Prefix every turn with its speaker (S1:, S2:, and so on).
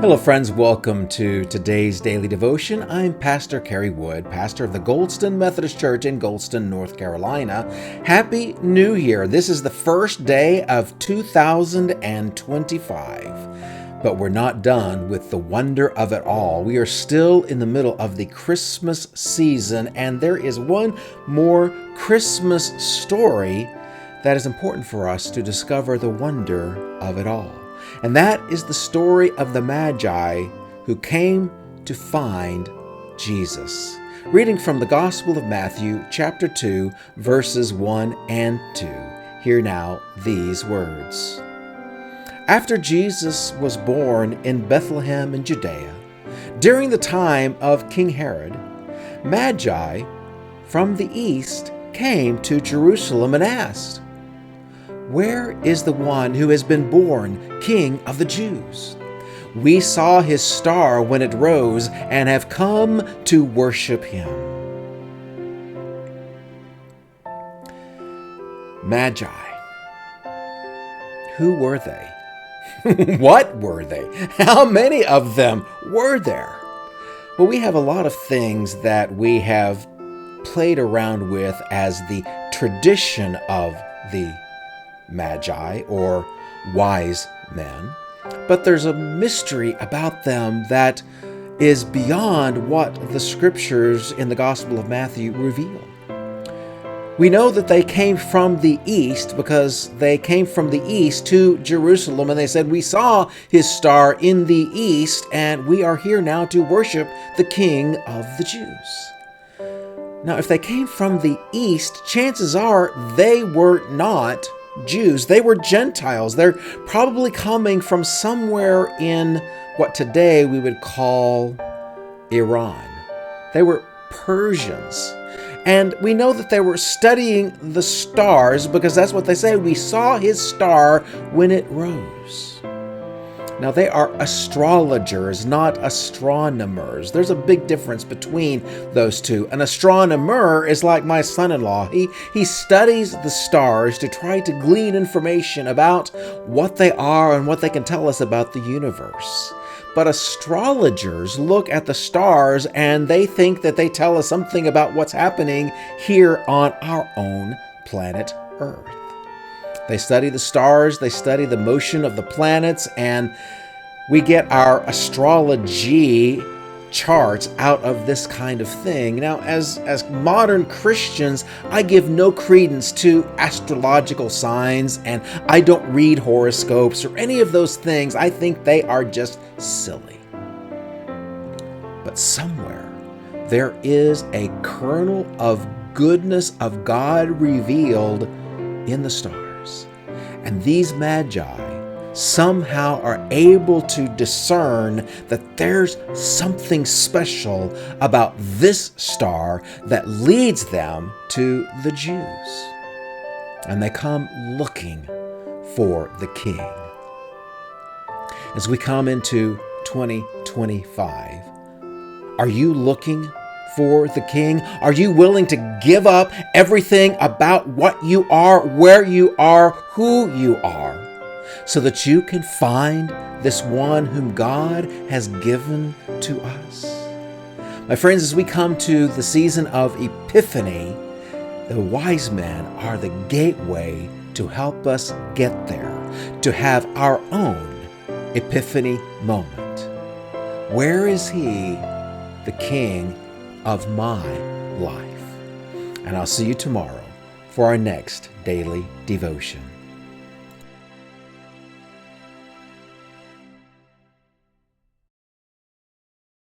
S1: Hello friends, welcome to today's daily devotion. I'm Pastor Kerry Wood, pastor of the Goldston Methodist Church in Goldston, North Carolina. Happy New Year. This is the first day of 2025. But we're not done with the wonder of it all. We are still in the middle of the Christmas season, and there is one more Christmas story that is important for us to discover the wonder of it all. And that is the story of the Magi who came to find Jesus. Reading from the Gospel of Matthew, chapter 2, verses 1 and 2. Hear now these words. After Jesus was born in Bethlehem in Judea, during the time of King Herod, Magi from the east came to Jerusalem and asked, "Where is the one who has been born King of the Jews? We saw his star when it rose and have come to worship him." Magi. Who were they? What were they? How many of them were there? Well, we have a lot of things that we have played around with as the tradition of the Magi or wise men, but there's a mystery about them that is beyond what the scriptures in the Gospel of Matthew reveal. We know that they came from the east because they came from the east to Jerusalem, and they said, "We saw his star in the east, and we are here now to worship the King of the Jews." Now, if they came from the east, chances are they were not Jews. They were Gentiles. They're probably coming from somewhere in what today we would call Iran. They were Persians. And we know that they were studying the stars because that's what they say. We saw his star when it rose. Now, they are astrologers, not astronomers. There's a big difference between those two. An astronomer is like my son-in-law. He studies the stars to try to glean information about what they are and what they can tell us about the universe. But astrologers look at the stars and they think that they tell us something about what's happening here on our own planet Earth. They study the stars, they study the motion of the planets, and we get our astrology charts out of this kind of thing. Now, as modern Christians, I give no credence to astrological signs, and I don't read horoscopes or any of those things. I think they are just silly. But somewhere there is a kernel of goodness of God revealed in the stars. And these Magi somehow are able to discern that there's something special about this star that leads them to the Jews. And they come looking for the King. As we come into 2025, are you looking for the King? Are you willing to give up everything about what you are, where you are, who you are, so that you can find this one whom God has given to us? My friends, as we come to the season of Epiphany, the wise men are the gateway to help us get there, to have our own Epiphany moment. Where is he, the King of my life? And I'll see you tomorrow for our next daily devotion.